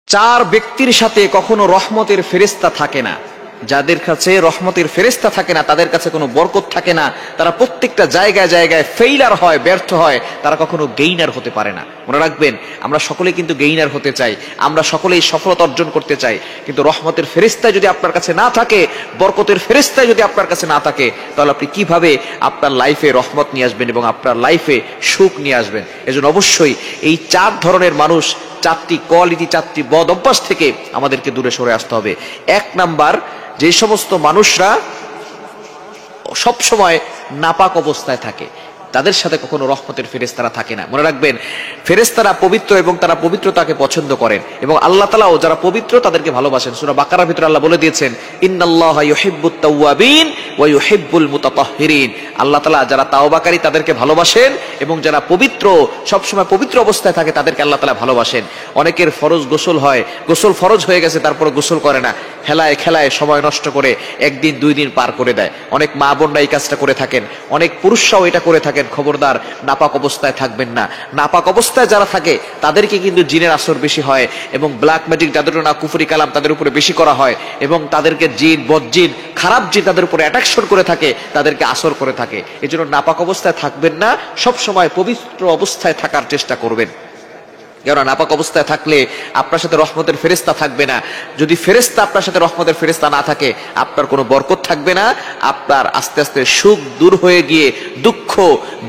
চার ব্যক্তির সাথে কখনো রহমতের ফেরেশতা থাকে না। যাদের কাছে রহমতের ফেরেশতা থাকে না, তাদের কাছে কোনো বরকত থাকে না, তারা প্রত্যেকটা জায়গায় জায়গায় ফেইলার হয়, ব্যর্থ হয়, তারা কখনো গেইনার হতে পারে না। মনে রাখবেন, আমরা সকলেই কিন্তু গেইনার হতে চাই, আমরা সকলেই সফলতা অর্জন করতে চাই, কিন্তু রহমতের ফেরেশতা যদি আপনার কাছে না থাকে, বরকতের ফেরেশতা যদি আপনার কাছে না থাকে, তাহলে আপনি কিভাবে আপনার লাইফে রহমত নিয়ে আসবেন এবং আপনার লাইফে সুখ নিয়ে আসবেন? এজন্য অবশ্যই এই চার ধরনের মানুষ, চারটি কোয়ালিটি, চারটি বদ অভ্যাস থেকে আমাদেরকে দূরে সরে আসতে হবে। এক নাম্বার, যে সমস্ত মানুষরা সব সময় নাপাক অবস্থায় থাকে, তাদের সাথে কখনো রহমতের ফেরেশতারা থাকে না। মনে রাখবেন, ফেরেশতারা পবিত্র এবং তারা পবিত্রতাকে পছন্দ করেন, এবং আল্লাহ তাআলাও যারা পবিত্র তাদেরকে ভালোবাসেন। সূরা বাকারার ভিতরে আল্লাহ বলে দিয়েছেন, ইন্নাল্লাহা ইউহিব্বুত তাওয়াবিন ওয়া ইউহিব্বুল মুতাতাহহিরিন। আল্লাহ তাআলা যারা তাওবাকারী তাদেরকে ভালোবাসেন, এবং যারা পবিত্র, সব সময় পবিত্র অবস্থায় থাকে, তাদেরকে আল্লাহ তাআলা ভালোবাসেন। অনেকের ফরজ গোসল হয়, গোসল ফরজ হয়ে গেছে, তারপরে গোসল করে না, হেলায় খেলায় সময় নষ্ট করে একদিন দুই দিন পার করে দেয়। অনেক মা বোনরা এই কাজটা করে থাকেন, অনেক পুরুষরাও এটা করে থাকেন। খবরদার, নাপাক অবস্থায় থাকবেন না। নাপাক অবস্থায় যারা থাকে তাদেরকে কিন্তু জিনের আসর বেশি হয়, এবং ব্ল্যাক ম্যাজিক, যাদের না কুফরি কালাম, তাদের উপরে বেশি করা হয়, এবং তাদেরকে জিন, বদজিন, খারাপ জিন তাদের উপরে অ্যাট্রাকশন করে থাকে, তাদেরকে আসর করে থাকে। এই জন্য নাপাক অবস্থায় থাকবেন না, সব সময় পবিত্র অবস্থায় থাকার চেষ্টা করবেন। কেননা নাপাক অবস্থায় থাকলে আপনার সাথে রহমতের ফেরেশতা থাকবে না। যদি ফেরেশতা আপনার সাথে রহমতের ফেরেশতা না থাকে, আপনার কোনো বরকত থাকবে না। আপনার আস্তে আস্তে সুখ দূর হয়ে গিয়ে দুঃখ,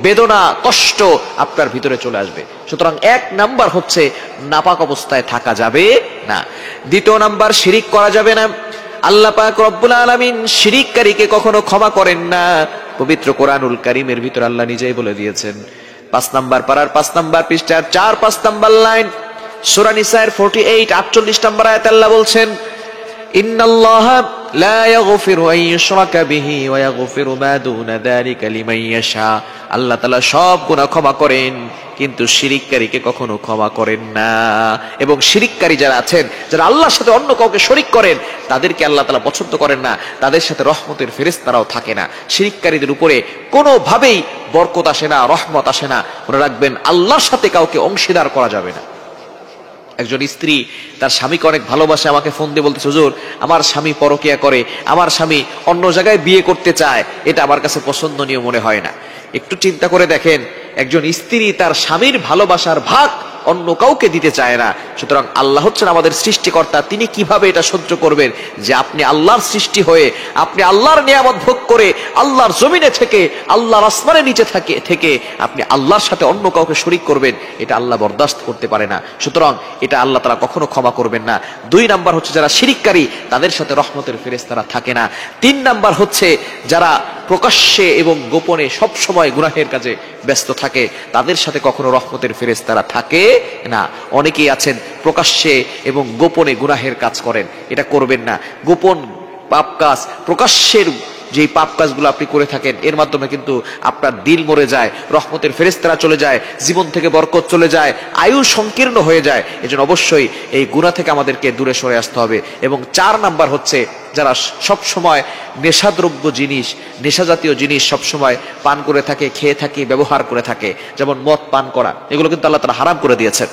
বেদনা, কষ্ট আপনার ভিতরে চলে আসবে। সুতরাং এক নাম্বার হচ্ছে, নাপাক অবস্থায় থাকা যাবে না। দ্বিতীয় নাম্বার, শিরিক করা যাবে না। আল্লাহ পাক রব্বুল আলামিন শিরিককারীকে কখনো ক্ষমা করেন না। পবিত্র কোরআনুল কারীমের ভিতরে আল্লাহ নিজেই বলে দিয়েছেন, 5 নাম্বার পারার 5 নাম্বার পৃষ্ঠার 4-5 নাম্বার লাইন, সূরা নিসার 48 48 নাম্বার আয়াত আল্লাহ বলছেন, ইন্নাল্লাহা লা ইয়াগফিরু আন ইউশরাকা বিহি ওয়া ইয়াগফিরু মা দুনা যালিকা লিমান ইয়াশা। আল্লাহ তাআলা সব গুনাহ ক্ষমা করেন, কিন্তু শিরিককারীকে কখনো ক্ষমা করেন না। এবং শিরিককারী যারা আছেন, যারা আল্লাহর সাথে অন্য কাউকে শরীক করেন, তাদেরকে আল্লাহ তাআলা পছন্দ করেন না, তাদের সাথে রহমতের ফেরেশতারাও থাকে না। শিরিককারীদের উপরে কোনোভাবেই বরকত আসে না, রহমত আসে না। মনে রাখবেন, আল্লাহর সাথে কাউকে অংশীদার করা যাবে না। একজন স্ত্রী তার স্বামীকে অনেক ভালোবাসে, আমাকে ফোন দিয়ে বলতেছে, হুজুর আমার স্বামী পরকিয়া করে, আমার স্বামী অন্য জায়গায় বিয়ে করতে চায়, এটা আমার কাছে পছন্দনীয় মনে হয় না। একটু চিন্তা করে দেখেন, একজন স্ত্রী তার স্বামীর ভালোবাসার ভাগ অন্য কাউকে দিতে চায় না। সুতরাং আল্লাহ হচ্ছেন আমাদের সৃষ্টিকর্তা, তিনি কিভাবে এটা সহ্য করবেন যে আপনি আল্লাহর সৃষ্টি হয়ে, আপনি আল্লাহর নিয়ামত ভোগ করে, আল্লাহর জমিনে থেকে, আল্লাহর আসমানের নিচে থেকে আপনি আল্লাহর সাথে অন্য কাউকে শরীক করবেন? এটা আল্লাহ বরদাস্ত করতে পারে না। সুতরাং এটা আল্লাহ তাআলা কখনো ক্ষমা করবেন না। 2 নাম্বার হচ্ছে, যারা শিরিককারী, তাদের সাথে রহমতের ফেরেশতারা থাকে না। 3 নাম্বার হচ্ছে, যারা প্রকাশ্যে এবং গোপনে সব সময় গুনাহের কাজে ব্যস্ত থাকে, তাদের সাথে কখনো রহমতের ফেরেশতারা থাকে না। অনেকেই আছেন প্রকাশ্যে এবং গোপনে গুনাহের কাজ করেন, এটা করবেন না। গোপন পাপ কাজ, প্রকাশ্যের যে পাপ কাজগুলো আপনি করে থাকেন, এর মাধ্যমে কিন্তু আপনার দিল মরে যায়, রহমতের ফেরেশতারা চলে যায়, জীবন থেকে বরকত চলে যায়, আয়ু সংকীর্ণ হয়ে যায়। এজন্য অবশ্যই এই গুনাহ থেকে আমাদেরকে দূরে সরে আসতে হবে। এবং 4 নাম্বার হচ্ছে, যারা সব সময় নেশাদ্রব্য জিনিস, নেশা জাতীয় জিনিস সব সময় পান করে থাকে, খেয়ে থাকে, ব্যবহার করে থাকে, যেমন মদ পান করা, এগুলো কিন্তু আল্লাহ তাআলা হারাম করে দিয়েছেন।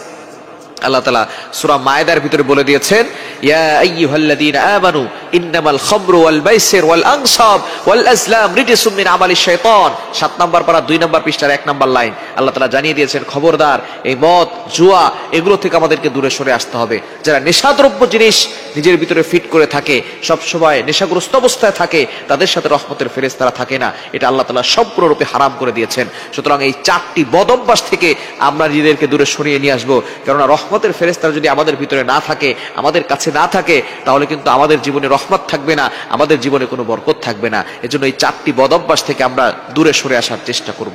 আল্লাহ তাআলা সূরা মায়েদার ভিতরে বলে দিয়েছেন, ইয়া আইয়ুহাল্লাযীনা আমানু ইন্নামাল খামরু ওয়াল মাইসির ওয়াল আনসাব ওয়াল আজলাম রিজসুম মিন আমালিশ শাইতান। 7 নাম্বার পারা 2 নাম্বার পৃষ্ঠার 1 নাম্বার লাইন আল্লাহ তাআলা জানিয়ে দিয়েছেন, খবরদার, এই মদ, জুয়া, এগুলো থেকে আমাদেরকে দূরে সরে আসতে হবে। যারা নেশাদ্রব্য জিনিস নিজের ভিতরে ফিট করে থাকে, সব সময় নেশাগ্রস্ত অবস্থায় থাকে, তাদের সাথে রহমতের ফেরেশতারা থাকে না। এটা আল্লাহ তাআলা সম্পূর্ণরূপে হারাম করে দিয়েছেন। সুতরাং এই 4টি বদ অভ্যাস থেকে আমরা নিজেদেরকে দূরে সরিয়ে নিয়ে আসবো। কেননা রহমতের ফেরেশতারা যদি আমাদের ভিতরে না থাকে, আমাদের কাছে না থাকে, তাহলে কিন্তু আমাদের জীবনে রহমত থাকবে না, আমাদের জীবনে কোনো বরকত থাকবে না। এজন্য এই 4টি বদ অভ্যাস থেকে আমরা দূরে সরে আসার চেষ্টা করব।